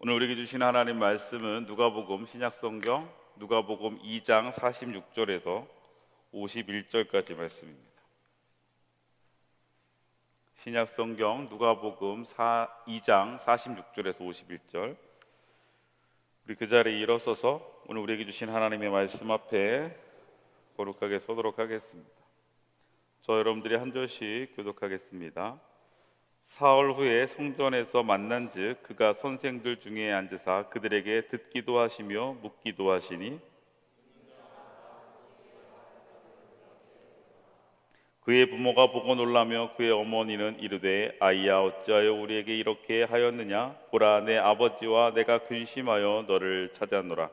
오늘 우리에게 주신 하나님 말씀은 누가복음 신약성경 누가복음 2장 46절에서 51절까지 말씀입니다. 신약성경 누가복음 2장 46절에서 51절. 우리 그 자리에 일어서서 오늘 우리에게 주신 하나님의 말씀 앞에 거룩하게 서도록 하겠습니다. 저 여러분들이 한 절씩 교독하겠습니다. 사흘 후에 성전에서 만난즉 그가 선생들 중에 앉으사 그들에게 듣기도 하시며 묻기도 하시니 그의 부모가 보고 놀라며 그의 어머니는 이르되 아이야 어찌하여 우리에게 이렇게 하였느냐 보라 내 아버지와 내가 근심하여 너를 찾았노라.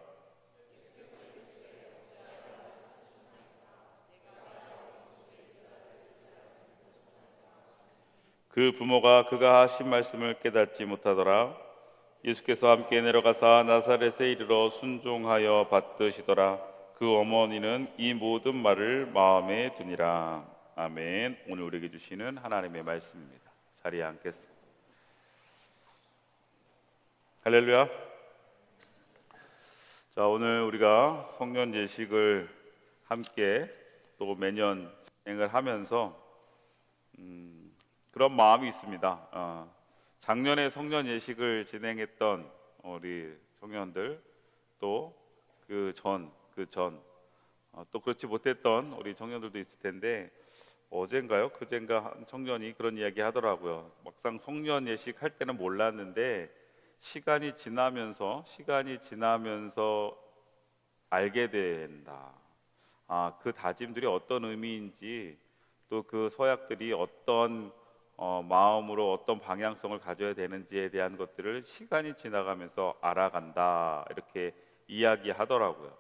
그 부모가 그가 하신 말씀을 깨닫지 못하더라. 예수께서 함께 내려가사 나사렛에 이르러 순종하여 받드시더라. 그 어머니는 이 모든 말을 마음에 두니라. 아멘. 오늘 우리에게 주시는 하나님의 말씀입니다. 자리에 앉겠습니다. 할렐루야. 자, 오늘 우리가 성년 예식을 함께 또 매년 진행을 하면서 그런 마음이 있습니다. 작년에 성년 예식을 진행했던 우리 청년들, 또 또 그렇지 못했던 우리 청년들도 있을 텐데, 어젠가요? 그젠가 한 청년이 그런 이야기 하더라고요. 막상 성년 예식 할 때는 몰랐는데 시간이 지나면서 알게 된다. 그 다짐들이 어떤 의미인지, 또 그 서약들이 어떤 마음으로 어떤 방향성을 가져야 되는지에 대한 것들을 시간이 지나가면서 알아간다, 이렇게 이야기하더라고요.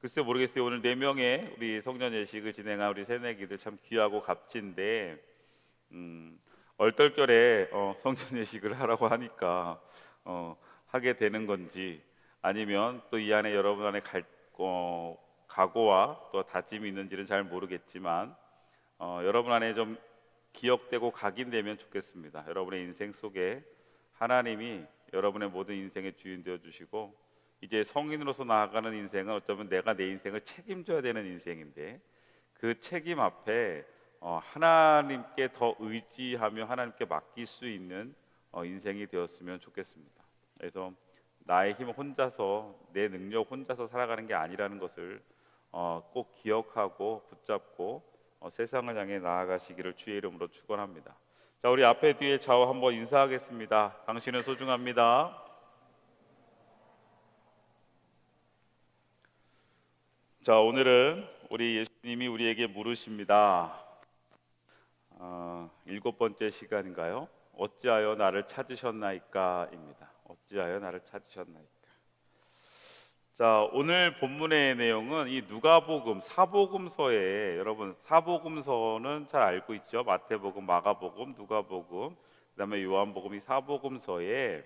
글쎄 모르겠어요. 오늘 4명의 우리 성년 예식을 진행한 우리 새내기들 참 귀하고 값진데, 얼떨결에 성년 예식을 하라고 하니까 하게 되는 건지, 아니면 또 이 안에 여러분 안에 각오와 또 다짐이 있는지는 잘 모르겠지만, 여러분 안에 좀 기억되고 각인되면 좋겠습니다. 여러분의 인생 속에 하나님이 여러분의 모든 인생의 주인 되어 주시고, 이제 성인으로서 나아가는 인생은 어쩌면 내가 내 인생을 책임져야 되는 인생인데, 그 책임 앞에 하나님께 더 의지하며 하나님께 맡길 수 있는 인생이 되었으면 좋겠습니다. 그래서 나의 힘 혼자서, 내 능력 혼자서 살아가는 게 아니라는 것을 꼭 기억하고 붙잡고 세상을 향해 나아가시기를 주의 이름으로 축원합니다. 자, 우리 앞에 뒤에 좌우 한번 인사하겠습니다. 당신은 소중합니다. 자, 오늘은 우리 예수님이 우리에게 물으십니다. 7번째 시간인가요? 어찌하여 나를 찾으셨나이까입니다. 어찌하여 나를 찾으셨나이까. 자, 오늘 본문의 내용은 이 누가복음 사복음서에, 여러분 사복음서는 잘 알고 있죠? 마태복음, 마가복음, 누가복음, 그다음에 요한복음, 이 사복음서에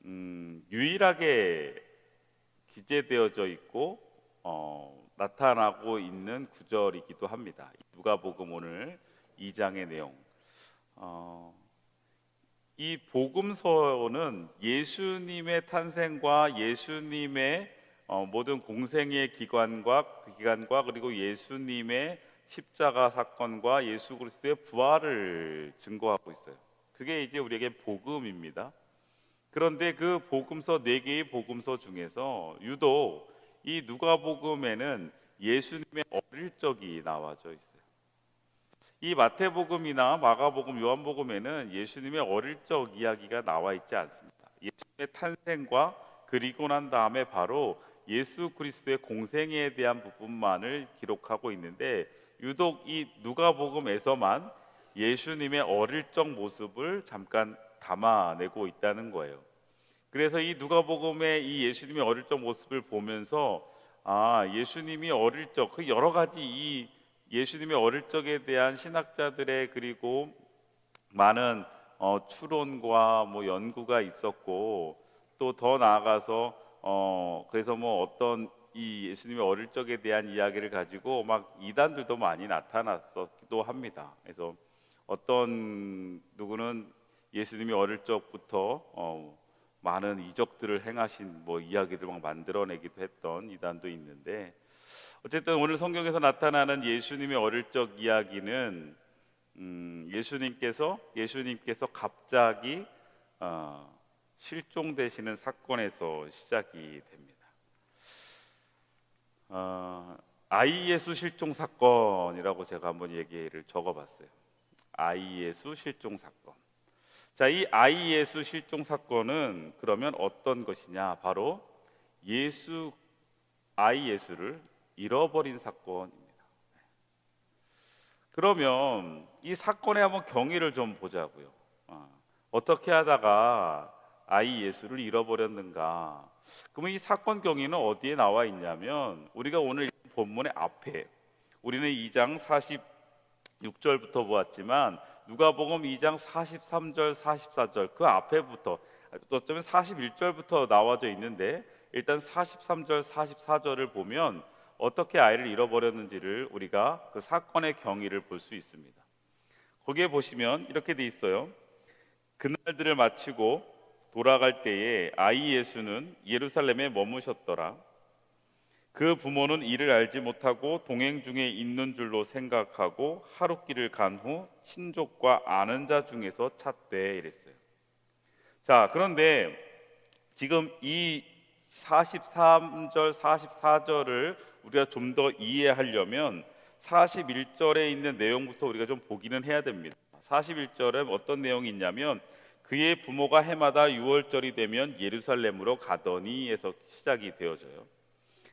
유일하게 기재되어져 있고 나타나고 있는 구절이기도 합니다. 누가복음 오늘 2장의 내용. 이 복음서는 예수님의 탄생과 예수님의 모든 공생의 기간과 그리고 예수님의 십자가 사건과 예수 그리스도의 부활을 증거하고 있어요. 그게 이제 우리에게 복음입니다. 그런데 그 복음서 4개의 복음서 중에서 유독 이 누가복음에는 예수님의 어릴 적이 나와져 있어요. 이 마태복음이나 마가복음, 요한복음에는 예수님의 어릴 적 이야기가 나와 있지 않습니다. 예수님의 탄생과 그리고 난 다음에 바로 예수 그리스도의 공생애에 대한 부분만을 기록하고 있는데, 유독 이 누가복음에서만 예수님의 어릴 적 모습을 잠깐 담아내고 있다는 거예요. 그래서 이 누가복음의 이 예수님의 어릴 적 모습을 보면서 예수님이 어릴 적, 그 여러 가지 이 예수님의 어릴 적에 대한 신학자들의 그리고 많은 추론과 연구가 있었고, 또 더 나아가서 그래서 어떤 이 예수님의 어릴 적에 대한 이야기를 가지고 막 이단들도 많이 나타났었기도 합니다. 그래서 어떤 누구는 예수님이 어릴 적부터 많은 이적들을 행하신 뭐 이야기들 막 만들어내기도 했던 이단도 있는데, 어쨌든 오늘 성경에서 나타나는 예수님의 어릴 적 이야기는 예수님께서 갑자기 실종되시는 사건에서 시작이 됩니다. 아이 예수 실종 사건이라고 제가 한번 얘기를 적어봤어요. 아이 예수 실종 사건. 자, 이 아이 예수 실종 사건은 그러면 어떤 것이냐? 바로 아이 예수를 잃어버린 사건입니다. 그러면 이 사건의 한번 경위를 좀 보자고요. 어떻게 하다가 아이 예수를 잃어버렸는가? 그러면 이 사건 경위는 어디에 나와 있냐면, 우리가 오늘 본문의 앞에, 우리는 2장 46절부터 보았지만 누가복음 2장 43절 44절 그 앞에부터, 어쩌면 41절부터 나와져 있는데, 일단 43절 44절을 보면 어떻게 아이를 잃어버렸는지를 우리가 그 사건의 경위를 볼 수 있습니다. 거기에 보시면 이렇게 돼 있어요. 그날들을 마치고 돌아갈 때에 아이 예수는 예루살렘에 머무셨더라. 그 부모는 이를 알지 못하고 동행 중에 있는 줄로 생각하고 하룻길을 간 후 친족과 아는 자 중에서 찾되 이랬어요. 자, 그런데 지금 이 43절 44절을 우리가 좀 더 이해하려면 41절에 있는 내용부터 우리가 좀 보기는 해야 됩니다. 41절에 어떤 내용이 있냐면, 그의 부모가 해마다 6월절이 되면 예루살렘으로 가더니에서 시작이 되어져요.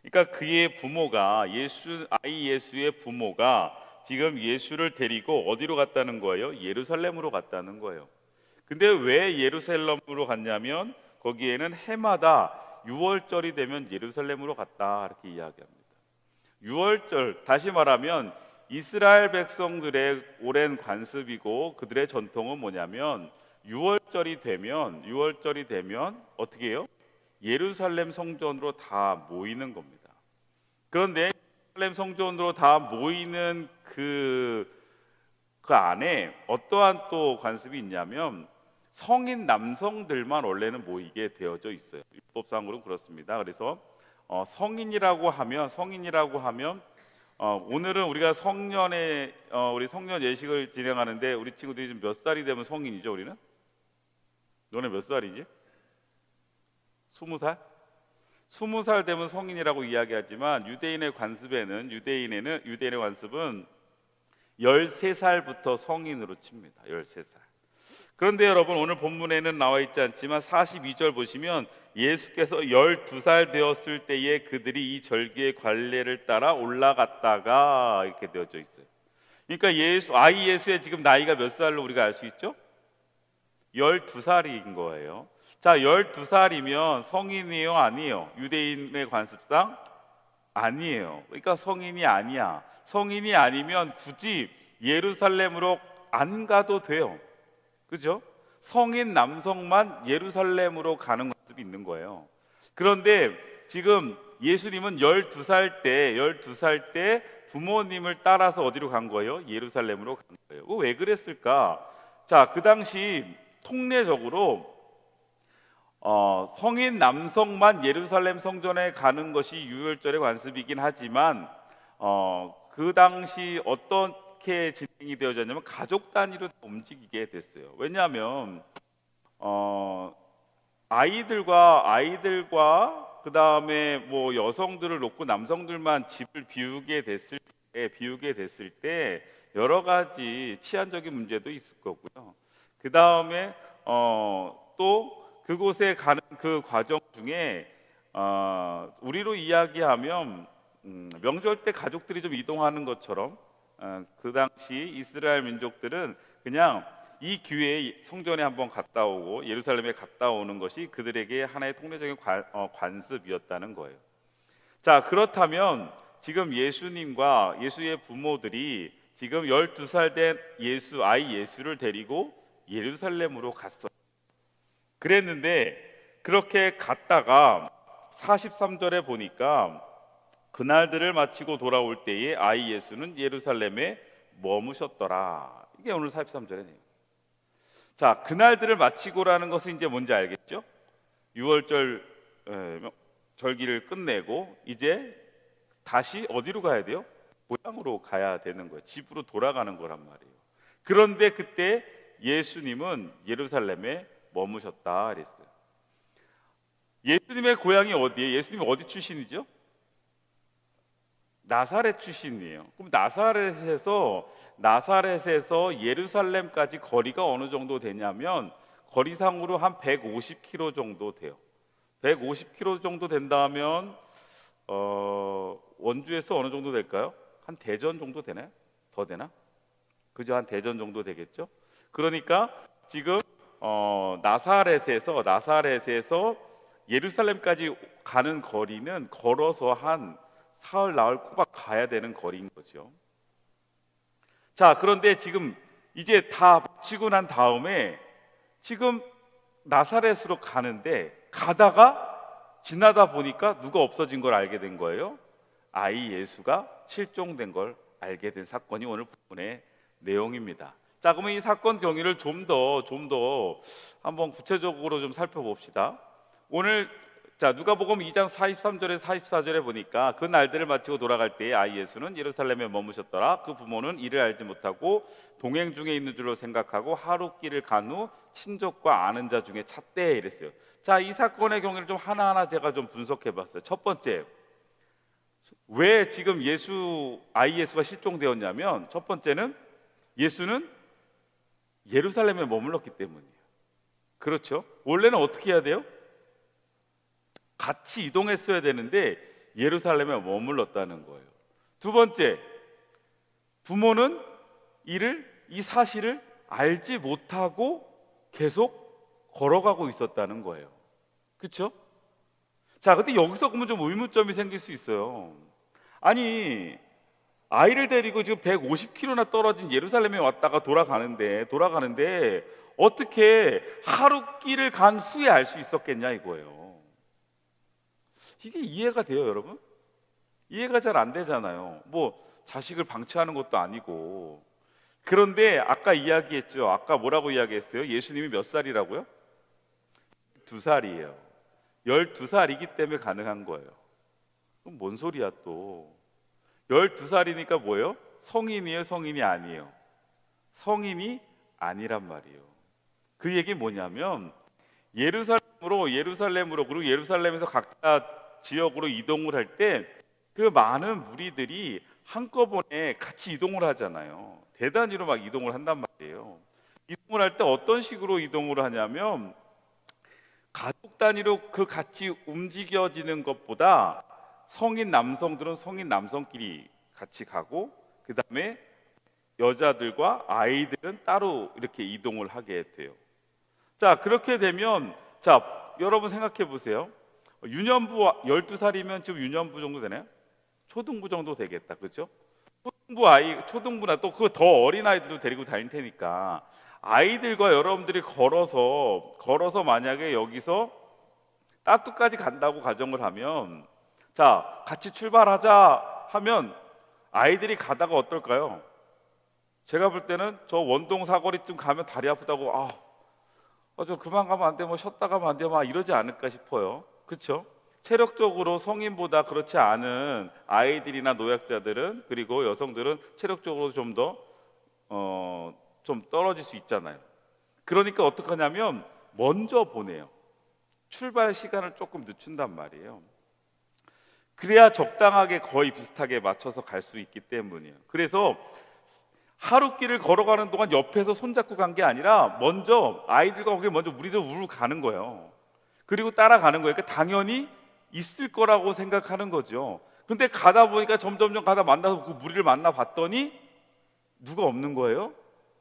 그러니까 그의 부모가, 아이 예수의 부모가 지금 예수를 데리고 어디로 갔다는 거예요? 예루살렘으로 갔다는 거예요. 근데 왜 예루살렘으로 갔냐면, 거기에는 해마다 6월절이 되면 예루살렘으로 갔다, 이렇게 이야기합니다. 6월절, 다시 말하면 이스라엘 백성들의 오랜 관습이고 그들의 전통은 뭐냐면, 6월절이 되면 어떻게 해요? 예루살렘 성전으로 다 모이는 겁니다. 그런데 예루살렘 성전으로 다 모이는 그 안에 어떠한 또 관습이 있냐면, 성인 남성들만 원래는 모이게 되어져 있어요. 율법상으로 그렇습니다. 그래서 성인이라고 하면 오늘은 우리가 우리 성년 예식을 진행하는데, 우리 친구들이 지금 몇 살이 되면 성인이죠? 우리는? 너네 몇 살이지? 20살? 20살 되면 성인이라고 이야기하지만 유대인의 관습은 13살부터 성인으로 칩니다. 13살. 그런데 여러분, 오늘 본문에는 나와 있지 않지만 42절 보시면 예수께서 12살 되었을 때에 그들이 이 절기의 관례를 따라 올라갔다가 이렇게 되어져 있어요. 그러니까 아이 예수의 지금 나이가 몇 살로 우리가 알 수 있죠? 12살인 거예요. 자, 12살이면 성인이에요, 아니에요? 유대인의 관습상 아니에요. 그러니까 성인이 아니야. 성인이 아니면 굳이 예루살렘으로 안 가도 돼요. 그죠? 성인 남성만 예루살렘으로 가는 관습이 있는 거예요. 그런데 지금 예수님은 12살 때 부모님을 따라서 어디로 간 거예요? 예루살렘으로 간 거예요. 왜 그랬을까? 자, 그 당시 통례적으로 성인 남성만 예루살렘 성전에 가는 것이 유월절의 관습이긴 하지만 그 당시 어떻게 진행이 되어졌냐면 가족 단위로 움직이게 됐어요. 왜냐하면 아이들과 그 다음에 뭐 여성들을 놓고 남성들만 집을 비우게 됐을 때 여러 가지 치안적인 문제도 있을 거고요. 그 다음에 또 그곳에 가는 그 과정 중에 우리로 이야기하면 명절 때 가족들이 좀 이동하는 것처럼 그 당시 이스라엘 민족들은 그냥 이 기회에 성전에 한번 갔다 오고 예루살렘에 갔다 오는 것이 그들에게 하나의 통례적인 관습이었다는 거예요. 자, 그렇다면 지금 예수님과 예수의 부모들이 지금 12살 된 아이 예수를 데리고 예루살렘으로 갔어요. 그랬는데 그렇게 갔다가 43절에 보니까 그날들을 마치고 돌아올 때에 아이 예수는 예루살렘에 머무셨더라. 이게 오늘 43절의 내용. 자, 그날들을 마치고라는 것은 이제 뭔지 알겠죠? 유월절 절기를 끝내고 이제 다시 어디로 가야 돼요? 고향으로 가야 되는 거예요. 집으로 돌아가는 거란 말이에요. 그런데 그때 예수님은 예루살렘에 머무셨다 그랬어요. 예수님의 고향이 어디예요? 예수님이 어디 출신이죠? 나사렛 출신이에요. 그럼 나사렛에서 예루살렘까지 거리가 어느 정도 되냐면 거리상으로 한 150km 정도 돼요. 150km 정도 된다면 원주에서 어느 정도 될까요? 한 대전 정도 되나요? 더 되나? 그죠? 한 대전 정도 되겠죠? 그러니까 지금 나사렛에서 예루살렘까지 가는 거리는 걸어서 한 사흘 나흘 꼬박 가야 되는 거리인 거죠. 자, 그런데 지금 이제 다 마치고 난 다음에 지금 나사렛으로 가는데 가다가 지나다 보니까 누가 없어진 걸 알게 된 거예요. 아이 예수가 실종된 걸 알게 된 사건이 오늘 본문의 내용입니다. 자, 그러면 이 사건 경위를 좀 더 한번 구체적으로 좀 살펴봅시다. 오늘 누가복음 2장 43절에 44절에 보니까 그 날들을 마치고 돌아갈 때에 아이 예수는 예루살렘에 머무셨더라. 그 부모는 이를 알지 못하고 동행 중에 있는 줄로 생각하고 하루 길을 간 후 친족과 아는 자 중에 찾되 이랬어요. 자, 이 사건의 경위를 좀 하나하나 제가 좀 분석해 봤어요. 첫 번째, 왜 지금 아이 예수가 실종되었냐면 첫 번째는 예수는 예루살렘에 머물렀기 때문이에요. 그렇죠? 원래는 어떻게 해야 돼요? 같이 이동했어야 되는데 예루살렘에 머물렀다는 거예요. 두 번째, 부모는 이 사실을 알지 못하고 계속 걸어가고 있었다는 거예요. 그렇죠? 자, 근데 여기서 그러면 좀 의문점이 생길 수 있어요. 아니, 아이를 데리고 지금 150km나 떨어진 예루살렘에 왔다가 돌아가는데 어떻게 하루 길을 간 후에 알 수 있었겠냐 이거예요. 이게 이해가 돼요, 여러분? 이해가 잘 안 되잖아요. 뭐 자식을 방치하는 것도 아니고. 그런데 아까 이야기했죠. 아까 뭐라고 이야기했어요? 예수님이 몇 살이라고요? 2살이에요. 12살이기 때문에 가능한 거예요. 그럼 뭔 소리야 또? 12살이니까 뭐예요? 성인이에요, 성인이 아니에요? 성인이 아니란 말이에요. 그 얘기 뭐냐면 예루살렘으로 그리고 예루살렘에서 각자 지역으로 이동을 할 때 그 많은 무리들이 한꺼번에 같이 이동을 하잖아요. 대단위로 막 이동을 한단 말이에요. 이동을 할 때 어떤 식으로 이동을 하냐면 가족 단위로 그 같이 움직여지는 것보다 성인 남성들은 성인 남성끼리 같이 가고 그 다음에 여자들과 아이들은 따로 이렇게 이동을 하게 돼요. 자, 그렇게 되면 여러분 생각해 보세요. 유년부 12살이면 지금 유년부 정도 되나요? 초등부 정도 되겠다. 그렇죠? 초등부나 또 그 더 어린 아이들도 데리고 다닐 테니까 아이들과 여러분들이 걸어서 만약에 여기서 따뚜까지 간다고 가정을 하면 같이 출발하자 하면 아이들이 가다가 어떨까요? 제가 볼 때는 저 원동 사거리쯤 가면 다리 아프다고 저 그만 가면 안 돼, 뭐 쉬었다 가면 안 돼, 막 이러지 않을까 싶어요. 그렇죠? 체력적으로 성인보다 그렇지 않은 아이들이나 노약자들은 그리고 여성들은 체력적으로 좀 떨어질 수 있잖아요. 그러니까 어떻게 하냐면 먼저 보내요. 출발 시간을 조금 늦춘단 말이에요. 그래야 적당하게 거의 비슷하게 맞춰서 갈 수 있기 때문이에요. 그래서 하루 길을 걸어가는 동안 옆에서 손잡고 간 게 아니라 먼저 아이들과 거기 먼저 무리를 우르르 가는 거예요. 그리고 따라가는 거예요. 그러니까 당연히 있을 거라고 생각하는 거죠. 근데 가다 보니까 점점점 가다 만나서 그 무리를 만나 봤더니 누가 없는 거예요?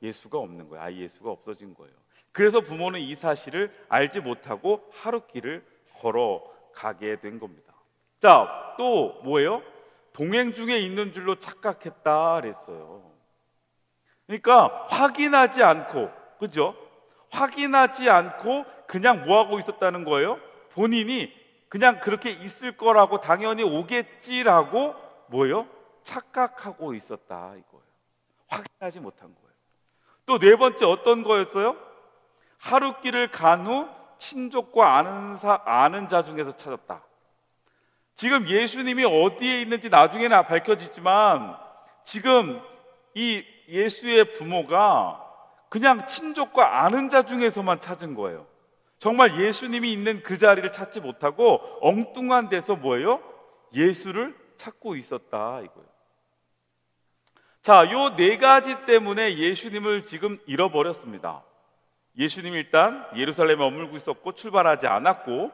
예수가 없는 거예요. 아이 예수가 없어진 거예요. 그래서 부모는 이 사실을 알지 못하고 하루 길을 걸어가게 된 겁니다. 또 뭐예요? 동행 중에 있는 줄로 착각했다 그랬어요. 그러니까 확인하지 않고, 그죠? 확인하지 않고 그냥 뭐 하고 있었다는 거예요? 본인이 그냥 그렇게 있을 거라고 당연히 오겠지라고 뭐예요? 착각하고 있었다 이거예요. 확인하지 못한 거예요. 또 네 번째 어떤 거였어요? 하루 길을 간 후 친족과 아는 자 중에서 찾았다. 지금 예수님이 어디에 있는지 나중에는 밝혀지지만 지금 이 예수의 부모가 그냥 친족과 아는 자 중에서만 찾은 거예요. 정말 예수님이 있는 그 자리를 찾지 못하고 엉뚱한 데서 뭐예요? 예수를 찾고 있었다 이거예요. 자, 요 네 가지 때문에 예수님을 지금 잃어버렸습니다. 예수님이 일단 예루살렘에 머물고 있었고 출발하지 않았고,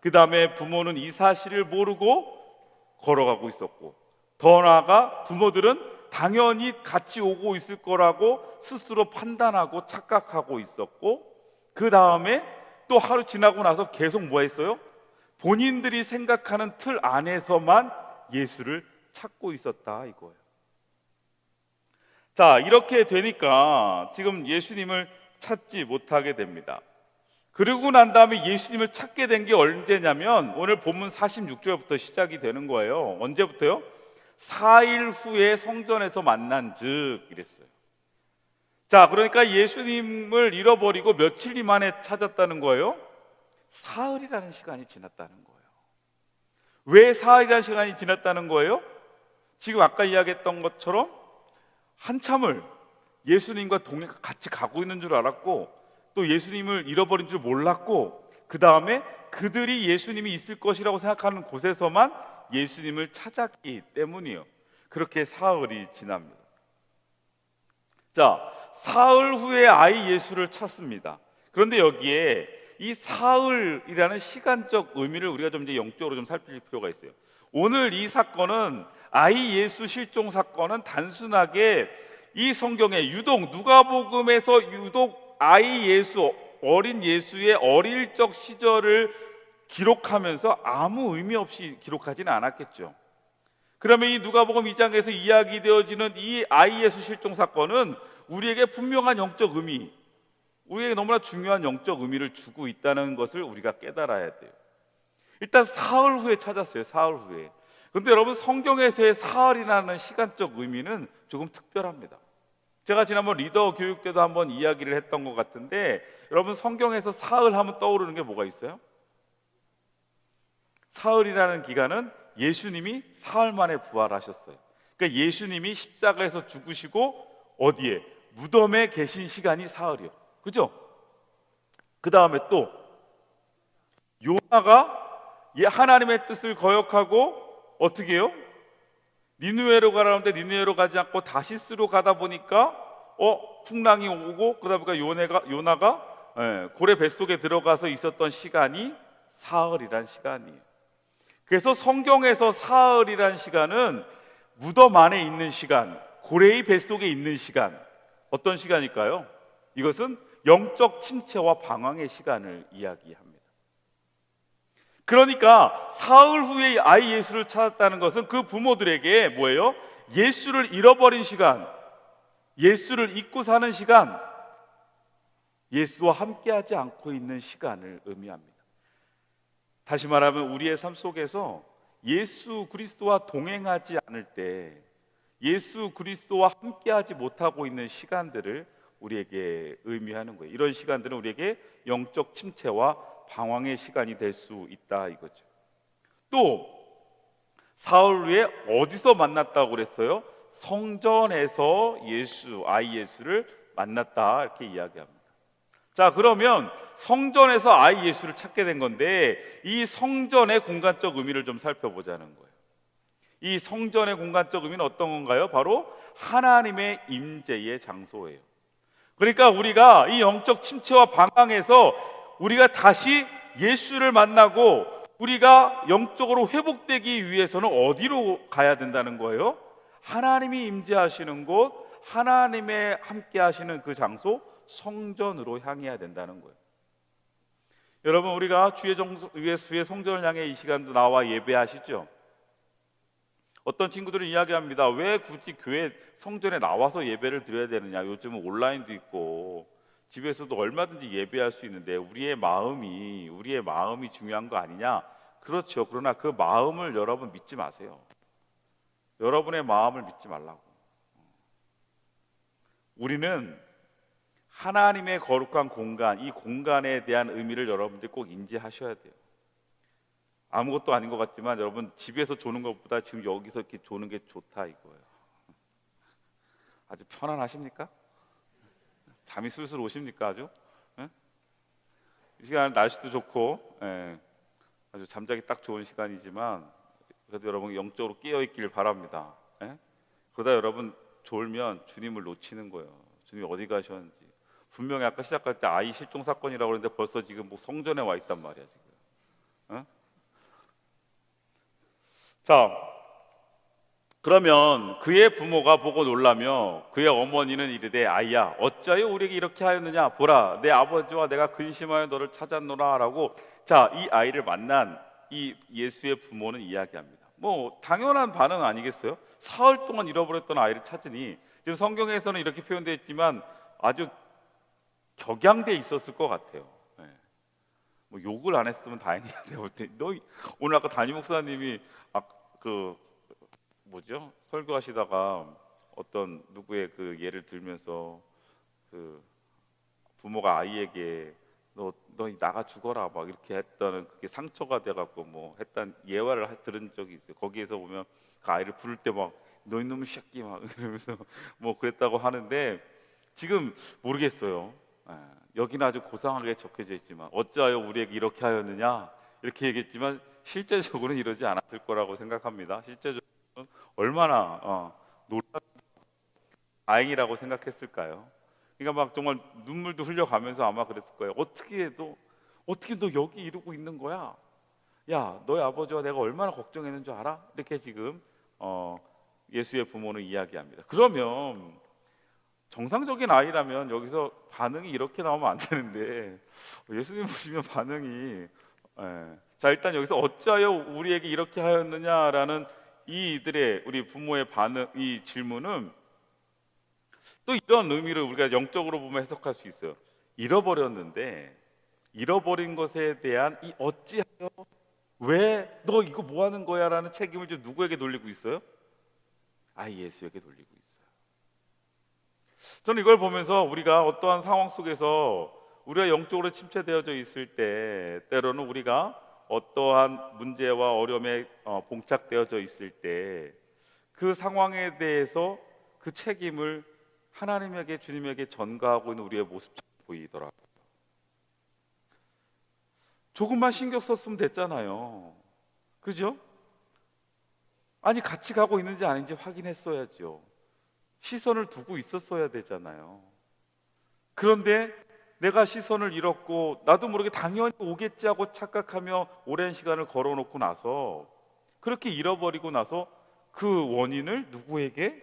그 다음에 부모는 이 사실을 모르고 걸어가고 있었고, 더 나아가 부모들은 당연히 같이 오고 있을 거라고 스스로 판단하고 착각하고 있었고, 그 다음에 또 하루 지나고 나서 계속 뭐 했어요? 본인들이 생각하는 틀 안에서만 예수를 찾고 있었다 이거예요. 자, 이렇게 되니까 지금 예수님을 찾지 못하게 됩니다. 그러고 난 다음에 예수님을 찾게 된 게 언제냐면 오늘 본문 46절부터 시작이 되는 거예요. 언제부터요? 4일 후에 성전에서 만난 즉 이랬어요. 자, 그러니까 예수님을 잃어버리고 며칠 만에 찾았다는 거예요? 사흘이라는 시간이 지났다는 거예요. 왜 사흘이라는 시간이 지났다는 거예요? 지금 아까 이야기했던 것처럼 한참을 예수님과 같이 가고 있는 줄 알았고, 또 예수님을 잃어버린 줄 몰랐고, 그 다음에 그들이 예수님이 있을 것이라고 생각하는 곳에서만 예수님을 찾았기 때문이에요. 그렇게 사흘이 지납니다. 자, 사흘 후에 아이 예수를 찾습니다. 그런데 여기에 이 사흘이라는 시간적 의미를 우리가 좀 이제 영적으로 좀 살필 필요가 있어요. 오늘 이 사건은, 아이 예수 실종 사건은 단순하게 이 성경에 유독 누가복음에서 유독 아이 예수, 어린 예수의 어릴 적 시절을 기록하면서 아무 의미 없이 기록하지는 않았겠죠. 그러면 이 누가복음 2장에서 이야기되어지는 이 아이 예수 실종 사건은 우리에게 분명한 영적 의미, 우리에게 너무나 중요한 영적 의미를 주고 있다는 것을 우리가 깨달아야 돼요. 일단 사흘 후에 찾았어요. 사흘 후에. 그런데 여러분, 성경에서의 사흘이라는 시간적 의미는 조금 특별합니다. 제가 지난번 리더 교육 때도 한번 이야기를 했던 것 같은데, 여러분 성경에서 사흘 하면 떠오르는 게 뭐가 있어요? 사흘이라는 기간은 예수님이 사흘 만에 부활하셨어요. 그러니까 예수님이 십자가에서 죽으시고 어디에? 무덤에 계신 시간이 사흘이요. 그죠? 그 다음에 또 요나가 하나님의 뜻을 거역하고 어떻게 해요? 니느웨로 가라는데 니느웨로 가지 않고 다시스로 가다 보니까 풍랑이 오고, 그러다 보니까 요나가 고래 뱃속에 들어가서 있었던 시간이 사흘이란 시간이에요. 그래서 성경에서 사흘이란 시간은 무덤 안에 있는 시간, 고래의 뱃속에 있는 시간, 어떤 시간일까요? 이것은 영적 침체와 방황의 시간을 이야기합니다. 그러니까 사흘 후에 아이 예수를 찾았다는 것은 그 부모들에게 뭐예요? 예수를 잃어버린 시간, 예수를 잊고 사는 시간, 예수와 함께하지 않고 있는 시간을 의미합니다. 다시 말하면 우리의 삶 속에서 예수 그리스도와 동행하지 않을 때, 예수 그리스도와 함께하지 못하고 있는 시간들을 우리에게 의미하는 거예요. 이런 시간들은 우리에게 영적 침체와 방황의 시간이 될 수 있다 이거죠. 또 사흘 후에 어디서 만났다고 그랬어요? 성전에서 아이 예수를 만났다 이렇게 이야기합니다. 자, 그러면 성전에서 아이 예수를 찾게 된 건데, 이 성전의 공간적 의미를 좀 살펴보자는 거예요. 이 성전의 공간적 의미는 어떤 건가요? 바로 하나님의 임재의 장소예요. 그러니까 우리가 이 영적 침체와 방황에서 우리가 다시 예수를 만나고 우리가 영적으로 회복되기 위해서는 어디로 가야 된다는 거예요? 하나님이 임재하시는 곳, 하나님의 함께 하시는 그 장소, 성전으로 향해야 된다는 거예요. 여러분, 우리가 주의 성전을 향해 이 시간도 나와 예배하시죠? 어떤 친구들은 이야기합니다. 왜 굳이 교회 성전에 나와서 예배를 드려야 되느냐? 요즘은 온라인도 있고 집에서도 얼마든지 예배할 수 있는데 우리의 마음이 중요한 거 아니냐? 그렇죠. 그러나 그 마음을 여러분 믿지 마세요. 여러분의 마음을 믿지 말라고. 우리는 하나님의 거룩한 공간, 이 공간에 대한 의미를 여러분들 꼭 인지하셔야 돼요. 아무것도 아닌 것 같지만 여러분, 집에서 조는 것보다 지금 여기서 이렇게 조는 게 좋다 이거예요. 아주 편안하십니까? 잠이 술술 오십니까? 아주? 예? 이 시간 날씨도 좋고, 예, 아주 잠자기 딱 좋은 시간이지만 그래도 여러분 영적으로 깨어 있길 바랍니다. 예? 그러다 여러분 졸면 주님을 놓치는 거예요. 주님이 어디 가셨는지. 분명히 아까 시작할 때 아이 실종 사건이라고 그러는데 벌써 지금 뭐 성전에 와 있단 말이야 지금. 어? 자, 그러면 그의 부모가 보고 놀라며 그의 어머니는 이르되 아이야 어찌하여 우리에게 이렇게 하였느냐 보라 내 아버지와 내가 근심하여 너를 찾았노라 라고, 자, 이 아이를 만난 이 예수의 부모는 이야기합니다. 뭐 당연한 반응 아니겠어요? 사흘 동안 잃어버렸던 아이를 찾으니, 지금 성경에서는 이렇게 표현되어 있지만 아주 격양돼 있었을 것 같아요. 예. 뭐 욕을 안 했으면 다행이야. 내가 볼 때 너 오늘 아까 담임 목사님이 그 뭐죠? 설교하시다가 어떤 누구의 그 예를 들면서 그 부모가 아이에게 너 나가 죽어라 막 이렇게 했다는, 그게 상처가 돼갖고 뭐 했던 예화를 들은 적이 있어요. 거기에서 보면 그 아이를 부를 때 막 너 이놈의 새끼 막 이러면서 뭐 그랬다고 하는데, 지금 모르겠어요. 예, 여기는 아주 고상하게 적혀져 있지만 어찌하여 우리에게 이렇게 하였느냐 이렇게 얘기했지만 실제적으로는 이러지 않았을 거라고 생각합니다. 실제적으로 얼마나 놀라 다행이라고 생각했을까요? 그러니까 막 정말 눈물도 흘려가면서 아마 그랬을 거예요. 어떻게 너 여기 이러고 있는 거야? 야, 너희 아버지와 내가 얼마나 걱정했는 줄 알아? 이렇게 지금 예수의 부모는 이야기합니다. 그러면 정상적인 아이라면 여기서 반응이 이렇게 나오면 안 되는데 예수님 보시면 반응이, 자, 일단 여기서 어찌하여 우리에게 이렇게 하였느냐라는 이들의, 우리 부모의 반응, 이 질문은 또 이런 의미를 우리가 영적으로 보면 해석할 수 있어요. 잃어버렸는데 잃어버린 것에 대한 이 어찌하여, 왜 너 이거 뭐 하는 거야 라는 책임을 지금 누구에게 돌리고 있어요? 아이 예수에게 돌리고 있어요. 저는 이걸 보면서 우리가 어떠한 상황 속에서 우리가 영적으로 침체되어져 있을 때, 때로는 우리가 어떠한 문제와 어려움에 봉착되어져 있을 때 그 상황에 대해서 그 책임을 하나님에게, 주님에게 전가하고 있는 우리의 모습이 보이더라고요. 조금만 신경 썼으면 됐잖아요. 그죠? 아니 같이 가고 있는지 아닌지 확인했어야죠. 시선을 두고 있었어야 되잖아요. 그런데 내가 시선을 잃었고 나도 모르게 당연히 오겠지 하고 착각하며 오랜 시간을 걸어놓고 나서, 그렇게 잃어버리고 나서 그 원인을 누구에게?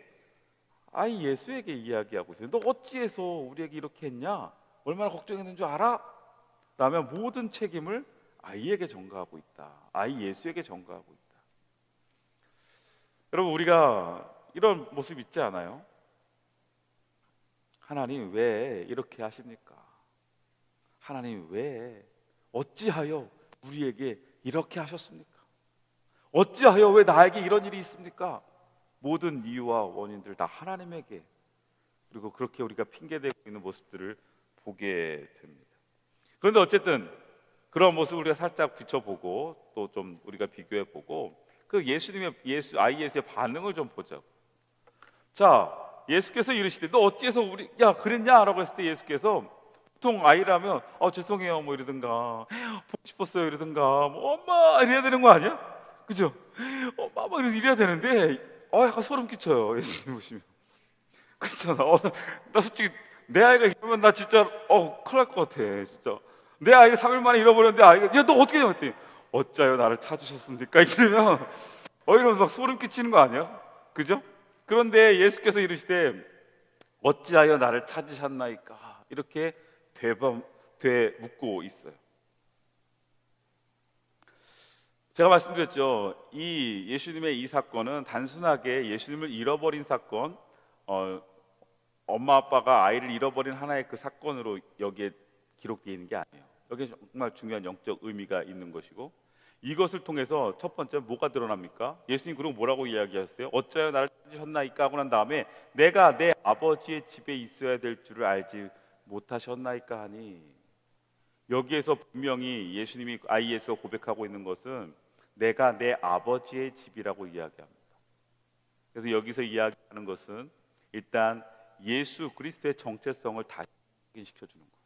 아이 예수에게 이야기하고 있어요. 너 어찌해서 우리에게 이렇게 했냐? 얼마나 걱정했는 줄 알아? 라면 모든 책임을 아이에게 전가하고 있다. 아이 예수에게 전가하고 있다. 여러분, 우리가 이런 모습 있지 않아요? 하나님 왜 이렇게 하십니까? 하나님 왜, 어찌하여 우리에게 이렇게 하셨습니까? 어찌하여 왜 나에게 이런 일이 있습니까? 모든 이유와 원인들 다 하나님에게, 그리고 그렇게 우리가 핑계대고 있는 모습들을 보게 됩니다. 그런데 어쨌든 그런 모습을 우리가 살짝 비춰보고 또 좀 우리가 비교해보고 그 아이 예수의 반응을 좀 보자고. 자, 예수께서 이르시되 너 어찌해서 야 그랬냐? 라고 했을 때 예수께서, 보통 아이라면 죄송해요 뭐 이러든가, 보고 싶었어요 이러든가, 뭐 엄마 이래야 되는 거 아니야? 그죠? 엄마 막 이래야 되는데 약간 소름 끼쳐요. 예수님 보시면 그렇잖아. 나 솔직히 내 아이가 이러면 나 진짜 큰일 날 것 같아. 진짜 내 아이가 3일 만에 잃어버렸는데 아이가 야 너 어떻게 했더니 어짜요 나를 찾으셨습니까? 이러면 이러면 막 소름 끼치는 거 아니야? 그죠? 그런데 예수께서 이르시되 어찌하여 나를 찾으셨나이까? 이렇게 되묻고 있어요. 제가 말씀드렸죠. 이 예수님의 이 사건은 단순하게 예수님을 잃어버린 사건, 엄마 아빠가 아이를 잃어버린 하나의 그 사건으로 여기에 기록되어 있는 게 아니에요. 여기에 정말 중요한 영적 의미가 있는 것이고, 이것을 통해서 첫 번째 뭐가 드러납니까? 예수님 그리고 뭐라고 이야기하셨어요? 어찌하여 나를 찾으셨나이까 하고 난 다음에 내가 내 아버지의 집에 있어야 될 줄을 알지 못하셨나이까 하니, 여기에서 분명히 예수님이 아이에서 고백하고 있는 것은 내가 내 아버지의 집이라고 이야기합니다. 그래서 여기서 이야기하는 것은 일단 예수 그리스도의 정체성을 다시 확인시켜주는 거예요.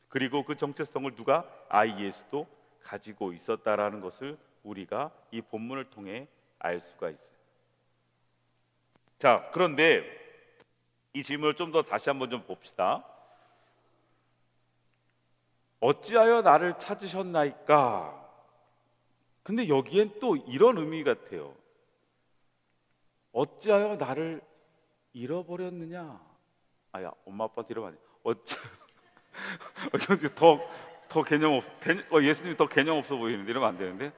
그리고 그 정체성을 누가? 아이 예수도 가지고 있었다라는 것을 우리가 이 본문을 통해 알 수가 있어요. 자, 그런데 이 질문을 좀 더 다시 한번 좀 봅시다. 어찌하여 나를 찾으셨나이까? 근데 여기엔 또 이런 의미 같아요. 어찌하여 나를 잃어버렸느냐? 아야, 엄마 아빠한테 이러면 안 돼. 더 개념 없. 예수님이 더 개념 없어 보이는데 이러면 안 되는데.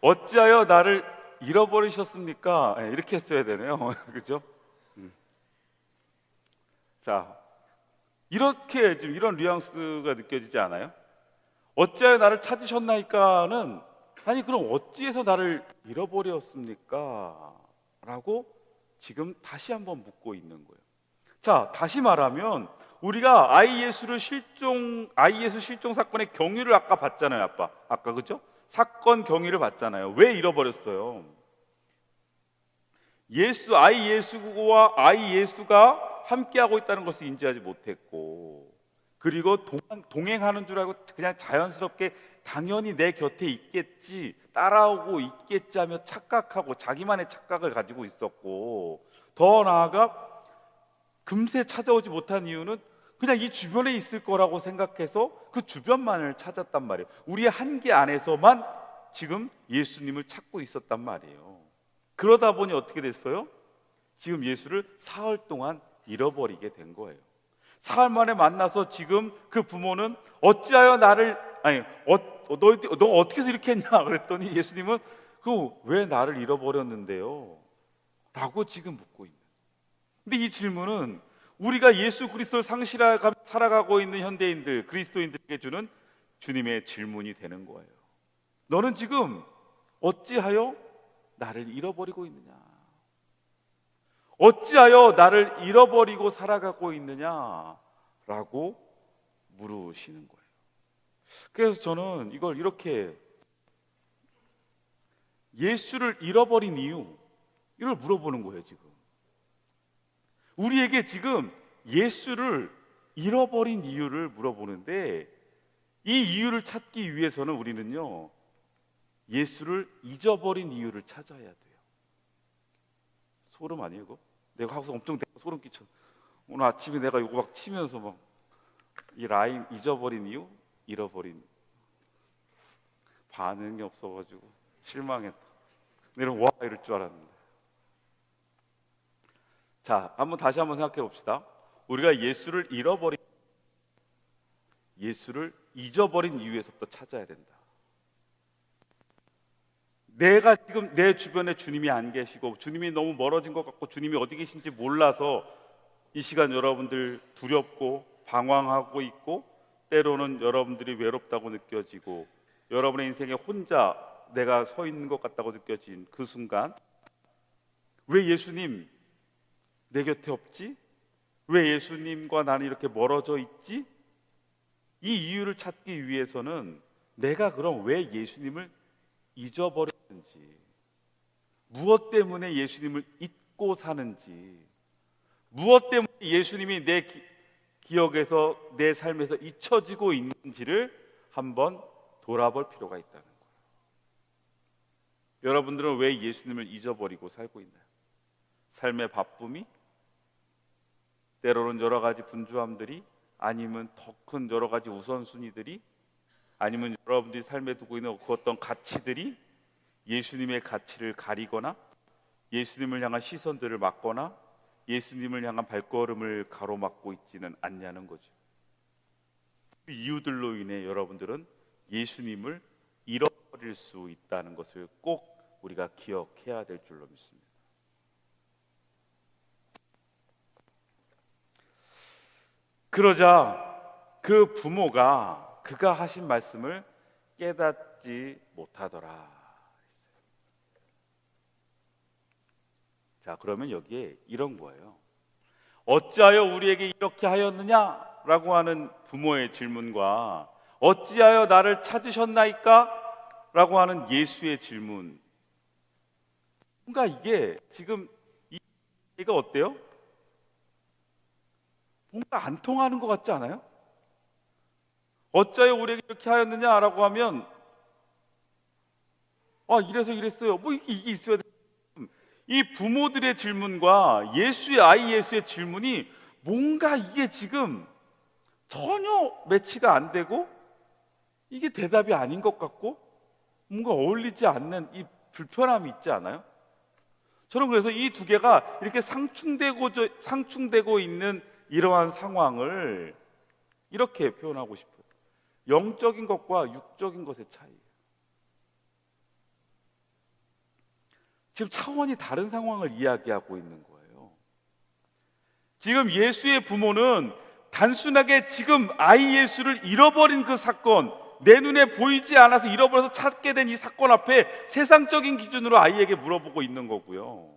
어찌하여 나를 잃어버리셨습니까? 이렇게 했어야 되네요. 그렇죠? 자, 이렇게 지금 이런 뉘앙스가 느껴지지 않아요? 어찌하여 나를 찾으셨나이까는, 아니 그럼 어찌해서 나를 잃어버렸습니까? 라고 지금 다시 한번 묻고 있는 거예요. 자, 다시 말하면 우리가 아이 예수 실종 사건의 경위를 아까 봤잖아요. 아까 그죠? 사건 경위를 봤잖아요. 왜 잃어버렸어요? 아이 예수가 함께하고 있다는 것을 인지하지 못했고, 그리고 동행하는 줄 알고 그냥 자연스럽게 당연히 내 곁에 있겠지, 따라오고 있겠지 하며 착각하고 자기만의 착각을 가지고 있었고, 더 나아가 금세 찾아오지 못한 이유는 그냥 이 주변에 있을 거라고 생각해서 그 주변만을 찾았단 말이에요. 우리의 한계 안에서만 지금 예수님을 찾고 있었단 말이에요. 그러다 보니 어떻게 됐어요? 지금 예수를 사흘 동안 잃어버리게 된 거예요. 사흘 만에 만나서 지금 그 부모는 어찌하여 나를, 너 어떻게 해서 이렇게 했냐 그랬더니 예수님은 왜 나를 잃어버렸는데요? 라고 지금 묻고 있는. 근데 이 질문은 우리가 예수 그리스도를 살아가고 있는 현대인들, 그리스도인들에게 주는 주님의 질문이 되는 거예요. 너는 지금 어찌하여 나를 잃어버리고 있느냐? 어찌하여 나를 잃어버리고 살아가고 있느냐? 라고 물으시는 거예요. 그래서 저는 이걸 이렇게, 예수를 잃어버린 이유, 이걸 물어보는 거예요. 지금 우리에게 지금 예수를 잃어버린 이유를 물어보는데, 이 이유를 찾기 위해서는 우리는요, 예수를 잊어버린 이유를 찾아야 돼요. 소름 아니에요 이거? 내가 하고서 엄청 소름 끼쳐. 오늘 아침에 내가 이거 막 치면서 막 이 라임 잊어버린 이유, 잃어버린, 반응이 없어가지고 실망했다. 내가 와 이럴 줄 알았는데. 자, 다시 한번 생각해 봅시다. 우리가 예수를 잊어버린 이유에서부터 찾아야 된다. 내가 지금 내 주변에 주님이 안 계시고 주님이 너무 멀어진 것 같고 주님이 어디 계신지 몰라서 이 시간 여러분들 두렵고 방황하고 있고, 때로는 여러분들이 외롭다고 느껴지고 여러분의 인생에 혼자 내가 서 있는 것 같다고 느껴진 그 순간, 왜 예수님 내 곁에 없지? 왜 예수님과 나는 이렇게 멀어져 있지? 이 이유를 찾기 위해서는 내가 그럼 왜 예수님을 잊어버렸는지, 무엇 때문에 예수님을 잊고 사는지, 무엇 때문에 예수님이 내 기억에서, 내 삶에서 잊혀지고 있는지를 한번 돌아볼 필요가 있다는 거예요. 여러분들은 왜 예수님을 잊어버리고 살고 있나요? 삶의 바쁨이, 때로는 여러 가지 분주함들이, 아니면 더 큰 여러 가지 우선순위들이, 아니면 여러분들이 삶에 두고 있는 그 어떤 가치들이 예수님의 가치를 가리거나 예수님을 향한 시선들을 막거나 예수님을 향한 발걸음을 가로막고 있지는 않냐는 거죠. 그 이유들로 인해 여러분들은 예수님을 잃어버릴 수 있다는 것을 꼭 우리가 기억해야 될 줄로 믿습니다. 그러자 그 부모가 그가 하신 말씀을 깨닫지 못하더라. 자, 그러면 여기에 이런 거예요. 어찌하여 우리에게 이렇게 하였느냐라고 하는 부모의 질문과 어찌하여 나를 찾으셨나이까? 라고 하는 예수의 질문. 뭔가 이게 지금 이가 어때요? 뭔가 안 통하는 것 같지 않아요? 어찌하여 우리에게 이렇게 하였느냐라고 하면 이래서 이랬어요. 뭐 이게 있어야 돼. 이 부모들의 질문과 예수의 질문이 뭔가 이게 지금 전혀 매치가 안 되고 이게 대답이 아닌 것 같고 뭔가 어울리지 않는 이 불편함이 있지 않아요? 저는 그래서 이 두 개가 이렇게 상충되고 있는 이러한 상황을 이렇게 표현하고 싶어요. 영적인 것과 육적인 것의 차이. 지금 차원이 다른 상황을 이야기하고 있는 거예요. 지금 예수의 부모는 단순하게 지금 아이 예수를 잃어버린 그 사건, 내 눈에 보이지 않아서 잃어버려서 찾게 된 이 사건 앞에 세상적인 기준으로 아이에게 물어보고 있는 거고요.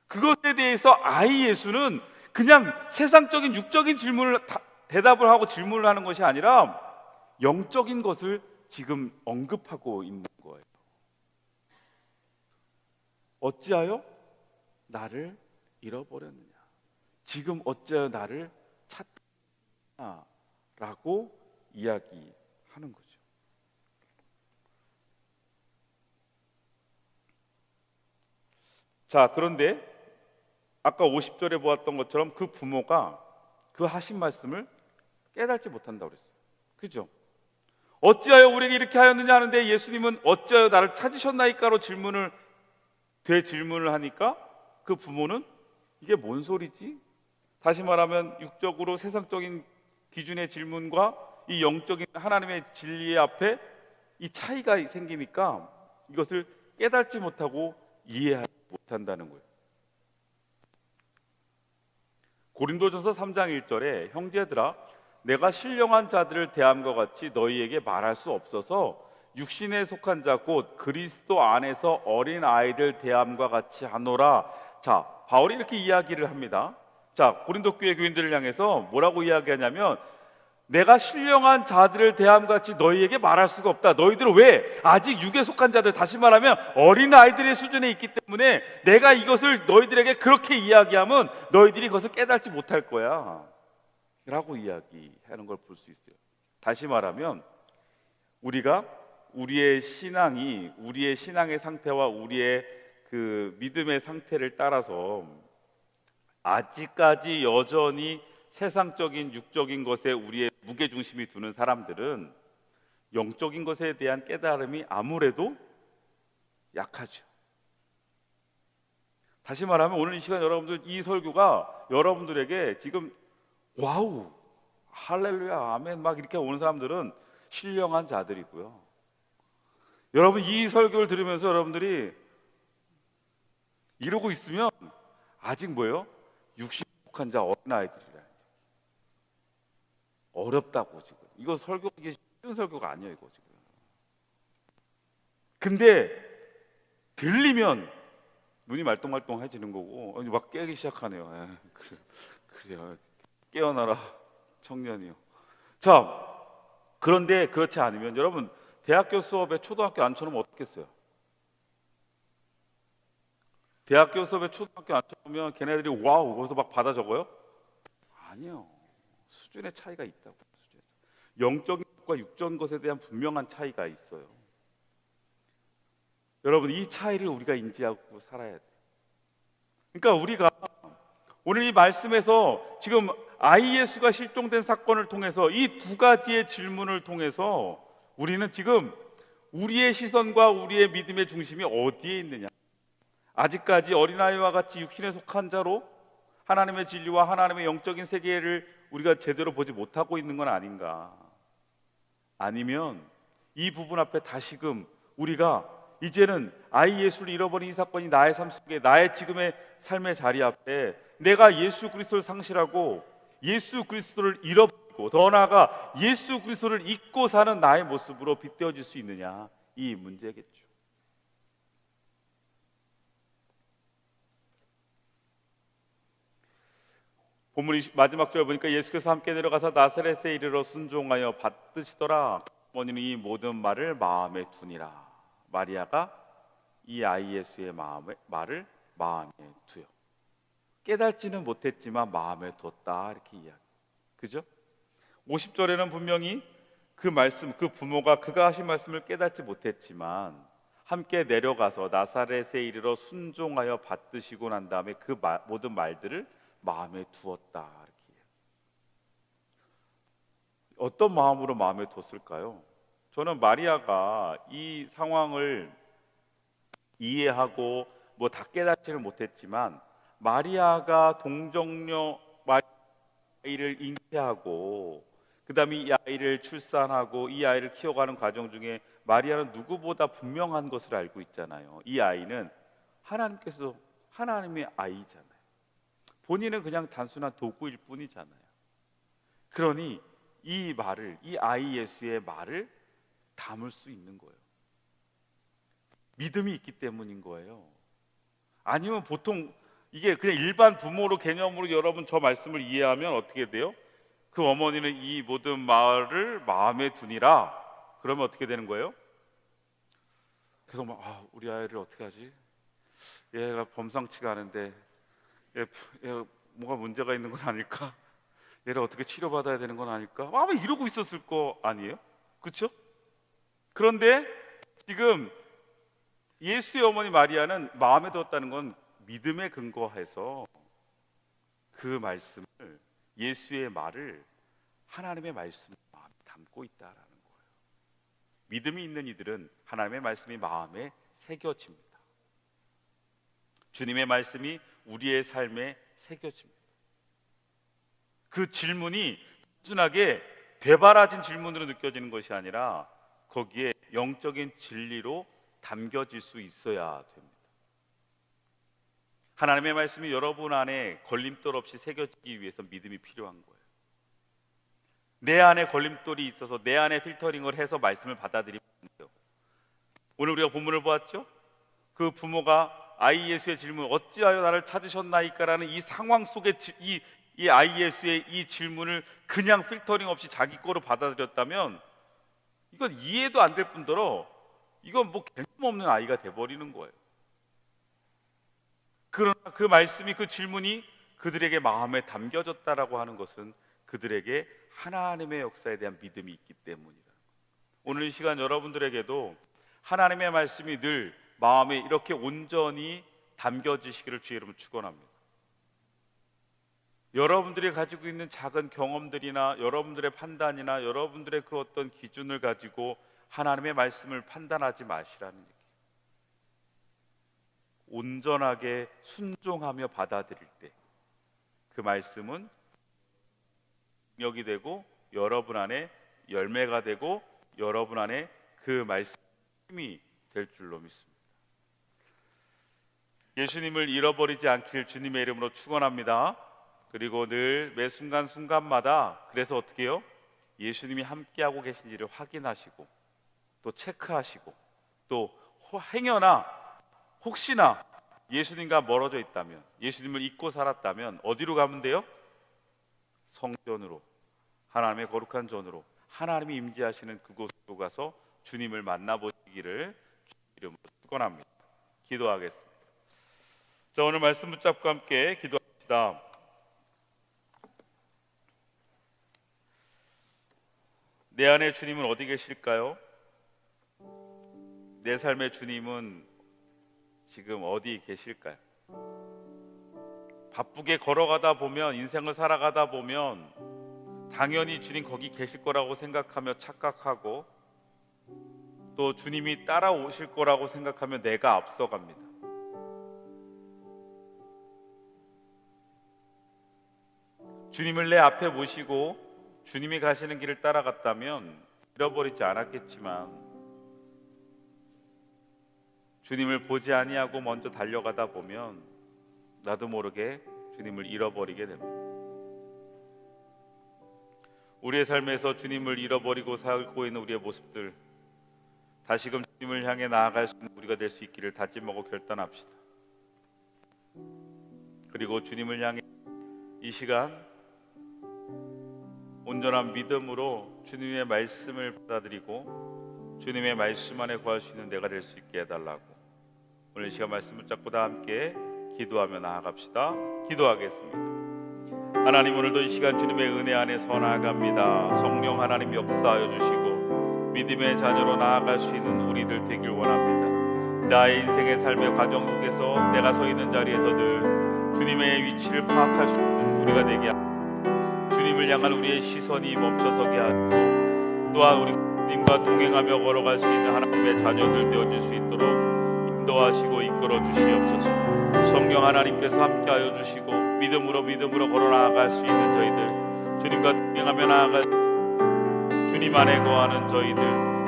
그것에 대해서 아이 예수는 그냥 세상적인 육적인 질문을 대답을 하고 질문을 하는 것이 아니라 영적인 것을 지금 언급하고 있는 거예요. 어찌하여 나를 잃어버렸느냐? 지금 어찌하여 나를 찾느냐? 라고 이야기하는 거죠. 자, 그런데 아까 50절에 보았던 것처럼 그 부모가 그 하신 말씀을 깨닫지 못한다고 그랬어요. 그죠? 어찌하여 우리에게 이렇게 하였느냐 하는데 예수님은 어찌하여 나를 찾으셨나이까로 되질문을 하니까 그 부모는 이게 뭔 소리지? 다시 말하면 육적으로 세상적인 기준의 질문과 이 영적인 하나님의 진리의 앞에 이 차이가 생기니까 이것을 깨닫지 못하고 이해하지 못한다는 거예요. 고린도전서 3장 1절에 형제들아 내가 신령한 자들을 대함과 같이 너희에게 말할 수 없어서 육신에 속한 자 곧 그리스도 안에서 어린 아이들 대함과 같이 하노라. 자, 바울이 이렇게 이야기를 합니다. 자, 고린도 교회 교인들을 향해서 뭐라고 이야기하냐면 내가 신령한 자들을 대함과 같이 너희에게 말할 수가 없다. 너희들은 왜? 아직 육에 속한 자들, 다시 말하면 어린 아이들의 수준에 있기 때문에 내가 이것을 너희들에게 그렇게 이야기하면 너희들이 그것을 깨닫지 못할 거야 라고 이야기하는 걸 볼 수 있어요. 다시 말하면 우리가 우리의 신앙의 상태와 우리의 그 믿음의 상태를 따라서 아직까지 여전히 세상적인 육적인 것에 우리의 무게중심이 두는 사람들은 영적인 것에 대한 깨달음이 아무래도 약하죠. 다시 말하면 오늘 이 시간 여러분들 이 설교가 여러분들에게 지금 와우, 할렐루야, 아멘 막 이렇게 오는 사람들은 신령한 자들이고요. 여러분 이 설교를 들으면서 여러분들이 이러고 있으면 아직 뭐예요? 육신에 속한 자 어린아이들이라. 어렵다고 지금. 이거 설교하기 쉬운 설교가 아니에요, 이거 지금. 근데 들리면 눈이 말똥말똥해지는 거고 막 깨기 시작하네요. 그래요. 깨어나라 청년이요. 자, 그런데 그렇지 않으면 여러분 대학교 수업에 초등학교 안 쳐놓으면 어떻겠어요? 대학교 수업에 초등학교 안 쳐놓으면 걔네들이 와우 거기서 막 받아 적어요? 아니요. 수준의 차이가 있다고. 영적인 것과 육적인 것에 대한 분명한 차이가 있어요. 여러분 이 차이를 우리가 인지하고 살아야 돼요. 그러니까 우리가 오늘 이 말씀에서 지금 아이 예수가 실종된 사건을 통해서 이 두 가지의 질문을 통해서 우리는 지금 우리의 시선과 우리의 믿음의 중심이 어디에 있느냐, 아직까지 어린아이와 같이 육신에 속한 자로 하나님의 진리와 하나님의 영적인 세계를 우리가 제대로 보지 못하고 있는 건 아닌가, 아니면 이 부분 앞에 다시금 우리가 이제는 아이 예수를 잃어버린 이 사건이 나의 삶 속에, 나의 지금의 삶의 자리 앞에 내가 예수 그리스도를 상실하고 예수 그리스도를 잃어버리고 더 나아가 예수 그리스도를 잊고 사는 나의 모습으로 빗대어질 수 있느냐, 이 문제겠죠. 마지막 절 보니까 예수께서 함께 내려가서 나사렛에 이르러 순종하여 받드시더라. 어머니는 이 모든 말을 마음에 두니라. 마리아가 이 아이 예수의 말을 마음에 두요. 깨닫지는 못했지만 마음에 뒀다, 이렇게 이야기. 그죠? 50절에는 분명히 그 말씀, 그 부모가 그가 하신 말씀을 깨닫지 못했지만 함께 내려가서 나사렛에 이르러 순종하여 받드시고 난 다음에 그 모든 말들을 마음에 두었다, 이렇게. 어떤 마음으로 마음에 뒀을까요? 저는 마리아가 이 상황을 이해하고 뭐 다 깨닫지는 못했지만 마리아가 동정녀 아이를 잉태하고 그 다음에 이 아이를 출산하고 이 아이를 키워가는 과정 중에 마리아는 누구보다 분명한 것을 알고 있잖아요. 이 아이는 하나님의 아이잖아요. 본인은 그냥 단순한 도구일 뿐이잖아요. 그러니 이 아이 예수의 말을 담을 수 있는 거예요. 믿음이 있기 때문인 거예요. 아니면 보통 이게 그냥 일반 부모로 개념으로 여러분 저 말씀을 이해하면 어떻게 돼요? 그 어머니는 이 모든 말을 마음에 두니라. 그러면 어떻게 되는 거예요? 계속 우리 아이를 어떻게 하지? 얘가 범상치가 않은데 얘 뭐가 문제가 있는 건 아닐까? 얘를 어떻게 치료받아야 되는 건 아닐까? 아마 이러고 있었을 거 아니에요? 그렇죠? 그런데 지금 예수의 어머니 마리아는 마음에 두었다는 건 믿음에 근거해서 그 말씀을, 예수의 말을 하나님의 말씀을 마음에 담고 있다라는 거예요. 믿음이 있는 이들은 하나님의 말씀이 마음에 새겨집니다. 주님의 말씀이 우리의 삶에 새겨집니다. 그 질문이 단순하게 되바라진 질문으로 느껴지는 것이 아니라 거기에 영적인 진리로 담겨질 수 있어야 됩니다. 하나님의 말씀이 여러분 안에 걸림돌 없이 새겨지기 위해서 믿음이 필요한 거예요. 내 안에 걸림돌이 있어서 내 안에 필터링을 해서 말씀을 받아들이면 안 돼요. 오늘 우리가 본문을 보았죠? 그 부모가 아이 예수의 질문, 어찌하여 나를 찾으셨나이까라는 이 상황 속에 이 아이 예수의 이 질문을 그냥 필터링 없이 자기 거로 받아들였다면 이건 이해도 안 될 뿐더러 이건 뭐 개념 없는 아이가 돼버리는 거예요. 그러나 그 말씀이, 그 질문이 그들에게 마음에 담겨졌다라고 하는 것은 그들에게 하나님의 역사에 대한 믿음이 있기 때문이다. 오늘 이 시간 여러분들에게도 하나님의 말씀이 늘 마음에 이렇게 온전히 담겨지시기를 주의 이름으로 축원합니다. 여러분들이 가지고 있는 작은 경험들이나 여러분들의 판단이나 여러분들의 그 어떤 기준을 가지고 하나님의 말씀을 판단하지 마시라는 얘기예요. 온전하게 순종하며 받아들일 때 그 말씀은 능력이 되고 여러분 안에 열매가 되고 여러분 안에 그 말씀이 힘이 될 줄로 믿습니다. 예수님을 잃어버리지 않기를 주님의 이름으로 축원합니다. 그리고 늘 매 순간순간마다 그래서 어떻게 해요? 예수님이 함께하고 계신지를 확인하시고 또 체크하시고 또 행여나 혹시나 예수님과 멀어져 있다면, 예수님을 잊고 살았다면 어디로 가면 돼요? 성전으로, 하나님의 거룩한 전으로, 하나님이 임재하시는 그곳으로 가서 주님을 만나보시기를 주님 이름으로 축원합니다. 기도하겠습니다. 자, 오늘 말씀 붙잡고 함께 기도합시다. 내 안에 주님은 어디 계실까요? 내 삶의 주님은 지금 어디 계실까요? 바쁘게 걸어가다 보면, 인생을 살아가다 보면 당연히 주님 거기 계실 거라고 생각하며 착각하고 또 주님이 따라오실 거라고 생각하며 내가 앞서갑니다. 주님을 내 앞에 모시고 주님이 가시는 길을 따라갔다면 잃어버리지 않았겠지만 주님을 보지 아니하고 먼저 달려가다 보면 나도 모르게 주님을 잃어버리게 됩니다. 우리의 삶에서 주님을 잃어버리고 살고 있는 우리의 모습들, 다시금 주님을 향해 나아갈 수 있는 우리가 될 수 있기를 다짐하고 결단합시다. 그리고 주님을 향해 이 시간 온전한 믿음으로 주님의 말씀을 받아들이고 주님의 말씀 안에 거할 수 있는 내가 될 수 있게 해달라고, 오늘 이 시간 말씀 붙잡고 다 함께 기도하며 나아갑시다. 기도하겠습니다. 하나님, 오늘도 이 시간 주님의 은혜 안에서 나아갑니다. 성령 하나님 역사하여 주시고 믿음의 자녀로 나아갈 수 있는 우리들 되길 원합니다. 나의 인생의 삶의 과정 속에서 내가 서 있는 자리에서 늘 주님의 위치를 파악할 수 있는 우리가 되게 하고, 주님을 향한 우리의 시선이 멈춰서게 하고, 또한 우리 주님과 동행하며 걸어갈 수 있는 하나님의 자녀들 되어질 수 있도록 인도하시고 이끌어 주시옵소서. 성령 하나님께서 함께하여 주시고 믿음으로 걸어 나아갈 수 있는 저희들, 주님과 동행하며 나아갈 주님 안에 거하는 저희들,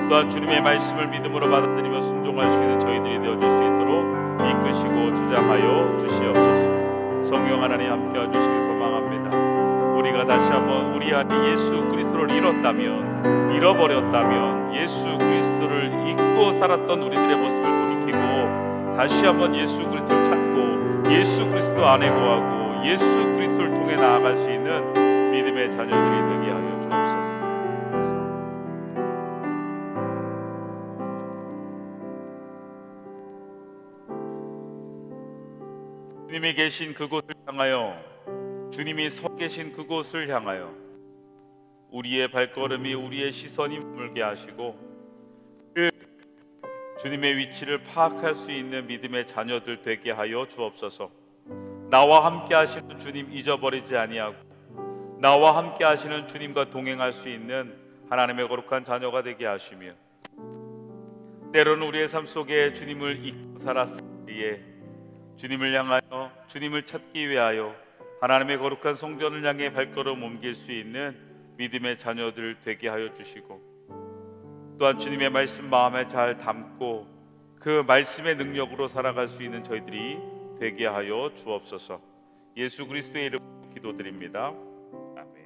또한 주님의 말씀을 믿음으로 받아들이며 순종할 수 있는 저희들이 되어질 수 있도록 이끄시고 주장하여 주시옵소서. 성령 하나님 함께하여 주시기 소망합니다. 우리가 다시 한번 우리 안에 예수 그리스도를 잃어버렸다면 예수 그리스도를 잊고 살았던 우리들의 모습을 돌이키고 다시 한번 예수 그리스도를 찾고 예수 그리스도 안에 거하고 예수 그리스도를 통해 나아갈 수 있는 믿음의 자녀들이 되게 하여 주옵소서. 주님이 계신 그곳을 향하여, 주님이 서 계신 그곳을 향하여 우리의 발걸음이, 우리의 시선이 물게 하시고 그 주님의 위치를 파악할 수 있는 믿음의 자녀들 되게 하여 주옵소서. 나와 함께 하시는 주님 잊어버리지 아니하고 나와 함께 하시는 주님과 동행할 수 있는 하나님의 거룩한 자녀가 되게 하시며, 때로는 우리의 삶 속에 주님을 잊고 살았을 때에 주님을 향하여, 주님을 찾기 위하여 하나님의 거룩한 성전을 향해 발걸음 옮길 수 있는 믿음의 자녀들 되게 하여 주시고, 또한 주님의 말씀 마음에 잘 담고 그 말씀의 능력으로 살아갈 수 있는 저희들이 되게 하여 주옵소서. 예수 그리스도의 이름으로 기도드립니다. 아멘.